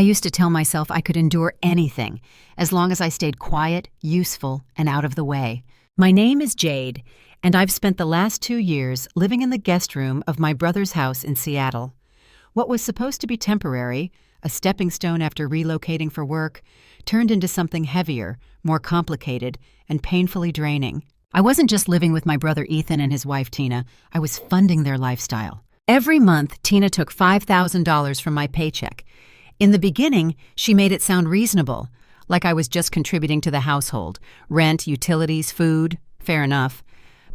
I used to tell myself I could endure anything, as long as I stayed quiet, useful, and out of the way. My name is Jade, and I've spent the last 2 years living in the guest room of my brother's house in Seattle. What was supposed to be temporary, a stepping stone after relocating for work, turned into something heavier, more complicated, and painfully draining. I wasn't just living with my brother Ethan and his wife Tina, I was funding their lifestyle. Every month, Tina took $5,000 from my paycheck. In the beginning, she made it sound reasonable, like I was just contributing to the household. Rent, utilities, food, fair enough.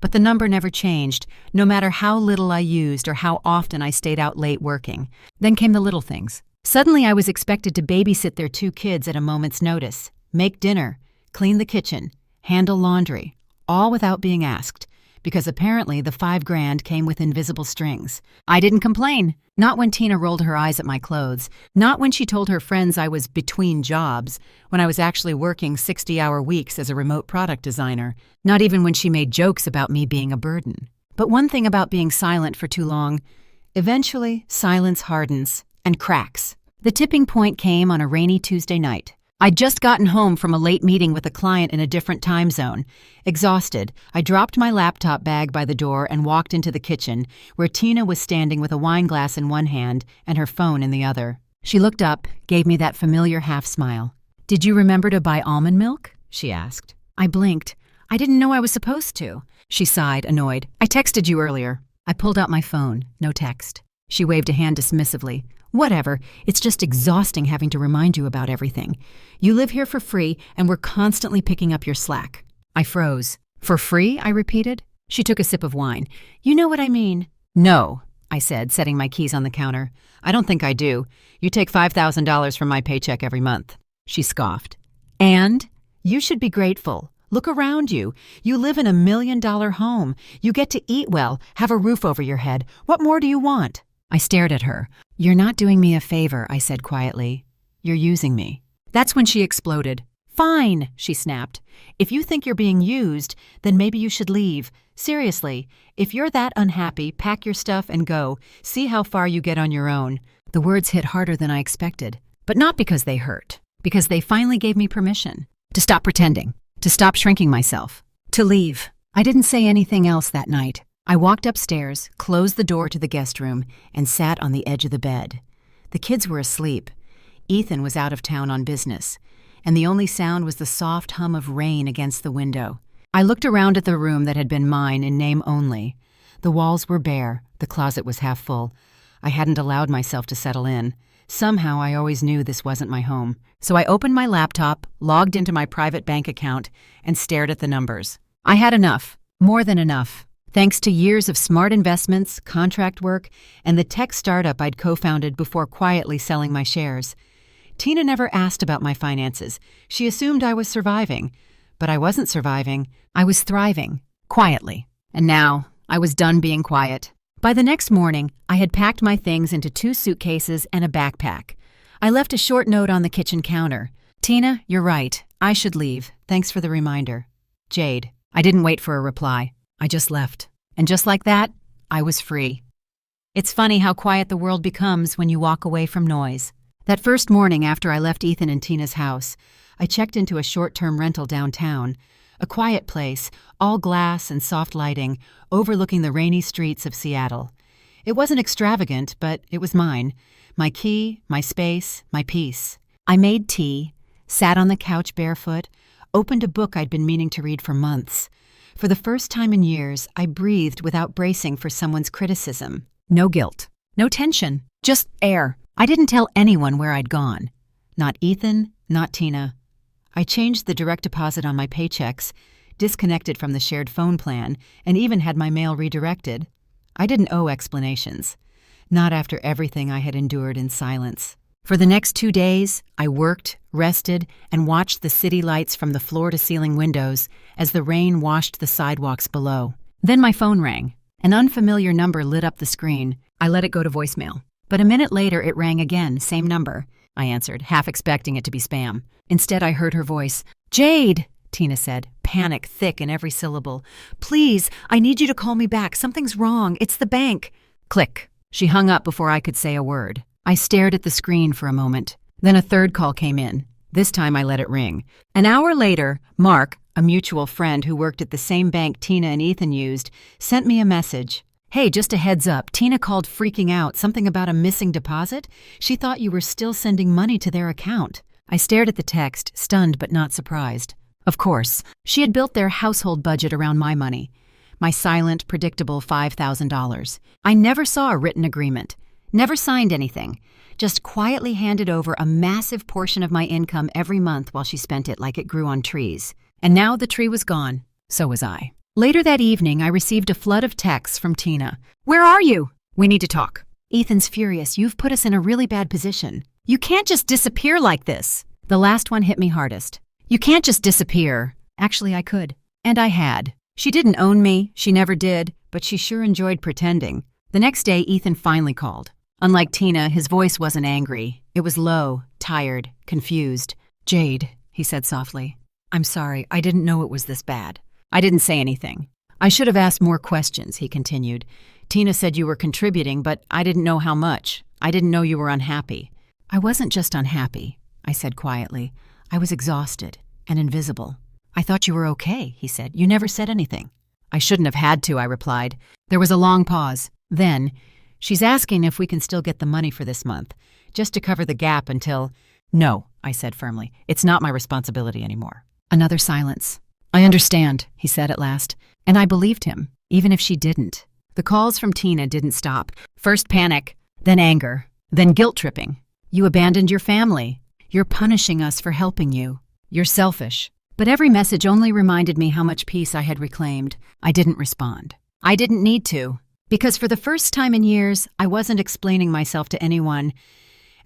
But the number never changed, no matter how little I used or how often I stayed out late working. Then came the little things. Suddenly I was expected to babysit their 2 kids at a moment's notice, make dinner, clean the kitchen, handle laundry, all without being asked, because apparently the $5,000 came with invisible strings. I didn't complain. Not when Tina rolled her eyes at my clothes. Not when she told her friends I was between jobs, when I was actually working 60-hour weeks as a remote product designer. Not even when she made jokes about me being a burden. But one thing about being silent for too long, eventually silence hardens and cracks. The tipping point came on a rainy Tuesday night. I'd just gotten home from a late meeting with a client in a different time zone. Exhausted, I dropped my laptop bag by the door and walked into the kitchen, where Tina was standing with a wine glass in one hand and her phone in the other. She looked up, gave me that familiar half-smile. "Did you remember to buy almond milk?" she asked. I blinked. "I didn't know I was supposed to." She sighed, annoyed. "I texted you earlier." I pulled out my phone. No text. She waved a hand dismissively. "Whatever, it's just exhausting having to remind you about everything. You live here for free, and we're constantly picking up your slack." I froze. "For free?" I repeated. She took a sip of wine. "You know what I mean." "No," I said, setting my keys on the counter. "I don't think I do. You take $5,000 from my paycheck every month." She scoffed. "And? You should be grateful. Look around you. You live in $1 million home. You get to eat well, have a roof over your head. What more do you want?" I stared at her. "You're not doing me a favor," I said quietly. "You're using me." That's when she exploded. "Fine," she snapped. "If you think you're being used, then maybe you should leave. Seriously, if you're that unhappy, pack your stuff and go. See how far you get on your own." The words hit harder than I expected. But not because they hurt. Because they finally gave me permission. To stop pretending. To stop shrinking myself. To leave. I didn't say anything else that night. I walked upstairs, closed the door to the guest room, and sat on the edge of the bed. The kids were asleep. Ethan was out of town on business, and the only sound was the soft hum of rain against the window. I looked around at the room that had been mine in name only. The walls were bare, the closet was half full. I hadn't allowed myself to settle in. Somehow I always knew this wasn't my home. So I opened my laptop, logged into my private bank account, and stared at the numbers. I had enough. More than enough. Thanks to years of smart investments, contract work, and the tech startup I'd co-founded before quietly selling my shares. Tina never asked about my finances. She assumed I was surviving. But I wasn't surviving. I was thriving. Quietly. And now, I was done being quiet. By the next morning, I had packed my things into 2 suitcases and a backpack. I left a short note on the kitchen counter. "Tina, you're right. I should leave. Thanks for the reminder. Jade." I didn't wait for a reply. I just left. And just like that, I was free. It's funny how quiet the world becomes when you walk away from noise. That first morning after I left Ethan and Tina's house, I checked into a short-term rental downtown. A quiet place, all glass and soft lighting, overlooking the rainy streets of Seattle. It wasn't extravagant, but it was mine. My key, my space, my peace. I made tea, sat on the couch barefoot, opened a book I'd been meaning to read for months. For the first time in years, I breathed without bracing for someone's criticism. No guilt. No tension. Just air. I didn't tell anyone where I'd gone. Not Ethan, not Tina. I changed the direct deposit on my paychecks, disconnected from the shared phone plan, and even had my mail redirected. I didn't owe explanations. Not after everything I had endured in silence. For the next 2 days, I worked, rested, and watched the city lights from the floor-to-ceiling windows as the rain washed the sidewalks below. Then my phone rang. An unfamiliar number lit up the screen. I let it go to voicemail. But a minute later, it rang again, same number. I answered, half expecting it to be spam. Instead, I heard her voice. "Jade," Tina said, panic thick in every syllable. "Please, I need you to call me back. Something's wrong. It's the bank." Click. She hung up before I could say a word. I stared at the screen for a moment. Then a third call came in. This time I let it ring. An hour later, Mark, a mutual friend who worked at the same bank Tina and Ethan used, sent me a message. "Hey, just a heads up, Tina called freaking out, something about a missing deposit? She thought you were still sending money to their account." I stared at the text, stunned but not surprised. Of course, she had built their household budget around my money. My silent, predictable $5,000. I never saw a written agreement, never signed anything, just quietly handed over a massive portion of my income every month while she spent it like it grew on trees. And now the tree was gone. So was I. Later that evening, I received a flood of texts from Tina. "Where are you? We need to talk. Ethan's furious. You've put us in a really bad position. You can't just disappear like this." The last one hit me hardest. You can't just disappear. Actually, I could. And I had. She didn't own me, she never did, but she sure enjoyed pretending. The next day, Ethan finally called. Unlike Tina, his voice wasn't angry. It was low, tired, confused. "Jade," he said softly, "I'm sorry, I didn't know it was this bad." I didn't say anything. "I should have asked more questions," he continued. "Tina said you were contributing, but I didn't know how much. I didn't know you were unhappy." "I wasn't just unhappy," I said quietly. "I was exhausted and invisible." "I thought you were okay," he said. "You never said anything." "I shouldn't have had to," I replied. There was a long pause. Then, "She's asking if we can still get the money for this month, just to cover the gap until—" "No," I said firmly. "It's not my responsibility anymore." Another silence. "I understand," he said at last, and I believed him, even if she didn't. The calls from Tina didn't stop. First panic, then anger, then guilt-tripping. "You abandoned your family. You're punishing us for helping you. You're selfish." But every message only reminded me how much peace I had reclaimed. I didn't respond. I didn't need to, because for the first time in years, I wasn't explaining myself to anyone.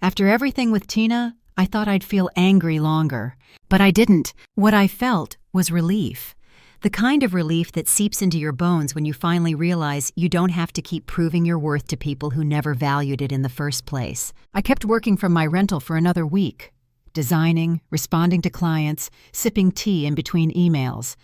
After everything with Tina, I thought I'd feel angry longer. But I didn't. What I felt was relief. The kind of relief that seeps into your bones when you finally realize you don't have to keep proving your worth to people who never valued it in the first place. I kept working from my rental for another week. Designing, responding to clients, sipping tea in between emails.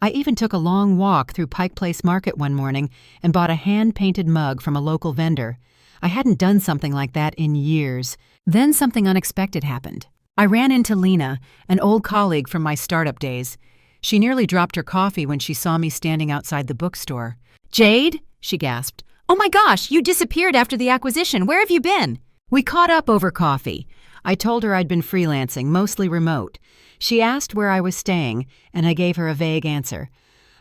I even took a long walk through Pike Place Market one morning and bought a hand-painted mug from a local vendor. I hadn't done something like that in years. Then something unexpected happened. I ran into Lena, an old colleague from my startup days. She nearly dropped her coffee when she saw me standing outside the bookstore. "Jade?" she gasped. "Oh my gosh, you disappeared after the acquisition. Where have you been?" We caught up over coffee. I told her I'd been freelancing, mostly remote. She asked where I was staying, and I gave her a vague answer.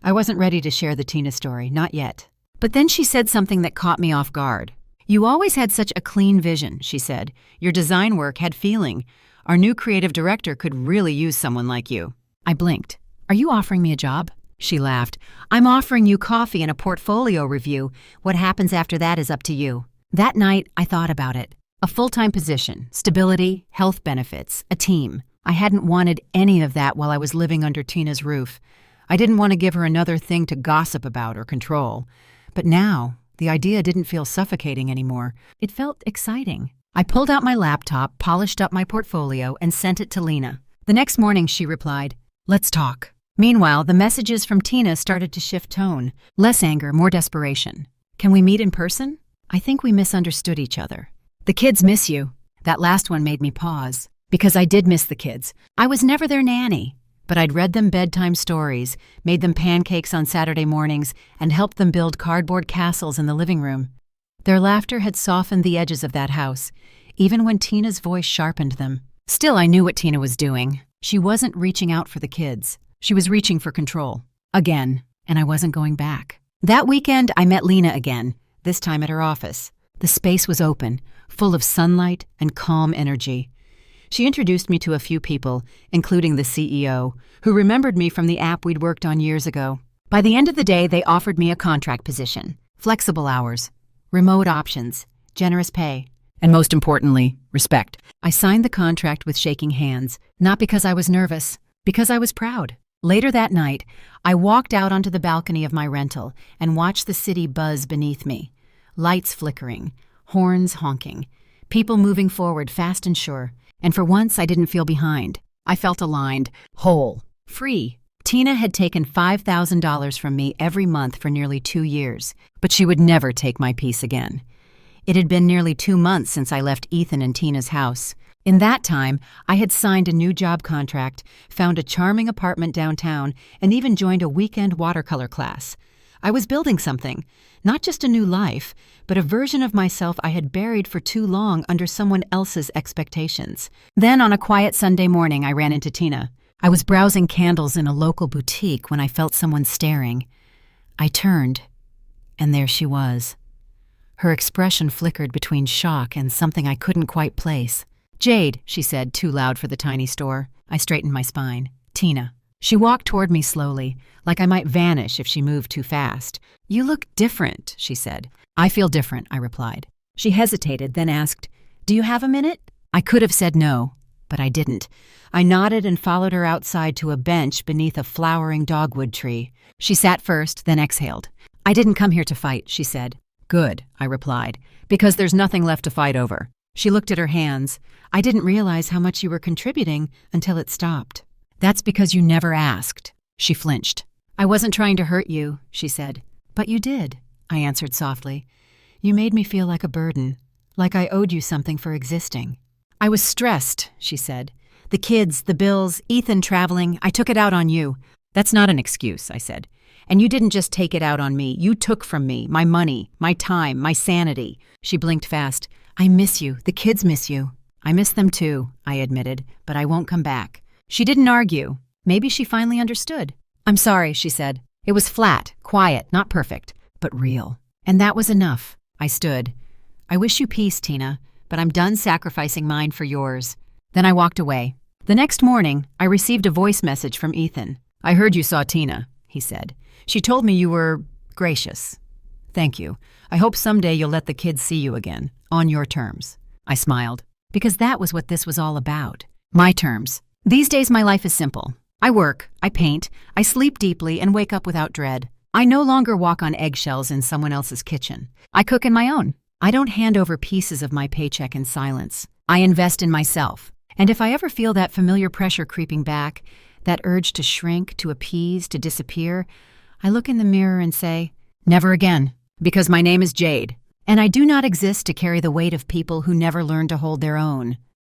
I wasn't ready to share the Tina story, not yet. But then she said something that caught me off guard. "You always had such a clean vision," she said. "Your design work had feeling. Our new creative director could really use someone like you." I blinked. "Are you offering me a job?" She laughed. "I'm offering you coffee and a portfolio review. What happens after that is up to you." That night, I thought about it. A full-time position, stability, health benefits, a team. I hadn't wanted any of that while I was living under Tina's roof. I didn't want to give her another thing to gossip about or control. But now, the idea didn't feel suffocating anymore. It felt exciting. I pulled out my laptop, polished up my portfolio, and sent it to Lena. The next morning, she replied, "Let's talk." Meanwhile, the messages from Tina started to shift tone. Less anger, more desperation. "Can we meet in person?" I think we misunderstood each other. "The kids miss you." That last one made me pause, because I did miss the kids. I was never their nanny, but I'd read them bedtime stories, made them pancakes on Saturday mornings, and helped them build cardboard castles in the living room. Their laughter had softened the edges of that house, even when Tina's voice sharpened them. Still, I knew what Tina was doing. She wasn't reaching out for the kids. She was reaching for control. Again, and I wasn't going back. That weekend, I met Lena again, this time at her office. The space was open, full of sunlight and calm energy. She introduced me to a few people, including the CEO, who remembered me from the app we'd worked on years ago. By the end of the day, they offered me a contract position, flexible hours, remote options, generous pay, and most importantly, respect. I signed the contract with shaking hands, not because I was nervous, because I was proud. Later that night, I walked out onto the balcony of my rental and watched the city buzz beneath me. Lights flickering, horns honking, people moving forward fast and sure. And for once, I didn't feel behind. I felt aligned, whole, free. Tina had taken $5,000 from me every month for nearly 2 years, but she would never take my peace again. It had been nearly 2 months since I left Ethan and Tina's house. In that time, I had signed a new job contract, found a charming apartment downtown, and even joined a weekend watercolor class. I was building something, not just a new life, but a version of myself I had buried for too long under someone else's expectations. Then on a quiet Sunday morning, I ran into Tina. I was browsing candles in a local boutique when I felt someone staring. I turned, and there she was. Her expression flickered between shock and something I couldn't quite place. "Jade," she said, too loud for the tiny store. I straightened my spine. "Tina." She walked toward me slowly, like I might vanish if she moved too fast. "You look different," she said. "I feel different," I replied. She hesitated, then asked, "Do you have a minute?" I could have said no, but I didn't. I nodded and followed her outside to a bench beneath a flowering dogwood tree. She sat first, then exhaled. "I didn't come here to fight," she said. "Good," I replied, "because there's nothing left to fight over." She looked at her hands. "I didn't realize how much you were contributing until it stopped." "That's because you never asked." She flinched. "I wasn't trying to hurt you," she said. "But you did," I answered softly. "You made me feel like a burden, like I owed you something for existing." "I was stressed," she said. "The kids, the bills, Ethan traveling, I took it out on you." "That's not an excuse," I said. "And you didn't just take it out on me. You took from me my money, my time, my sanity." She blinked fast. "I miss you. The kids miss you." "I miss them too," I admitted, "but I won't come back." She didn't argue. Maybe she finally understood. "I'm sorry," she said. "It was flat, quiet, not perfect, but real." And that was enough. I stood. "I wish you peace, Tina, but I'm done sacrificing mine for yours." Then I walked away. The next morning, I received a voice message from Ethan. "I heard you saw Tina," he said. "She told me you were gracious. Thank you. I hope someday you'll let the kids see you again, on your terms." I smiled, because that was what this was all about. My terms. These days my life is simple. I work, I paint, I sleep deeply and wake up without dread. I no longer walk on eggshells in someone else's kitchen. I cook in my own. I don't hand over pieces of my paycheck in silence. I invest in myself. And if I ever feel that familiar pressure creeping back, that urge to shrink, to appease, to disappear, I look in the mirror and say, "Never again, because my name is Jade, and I do not exist to carry the weight of people who never learned to hold their own."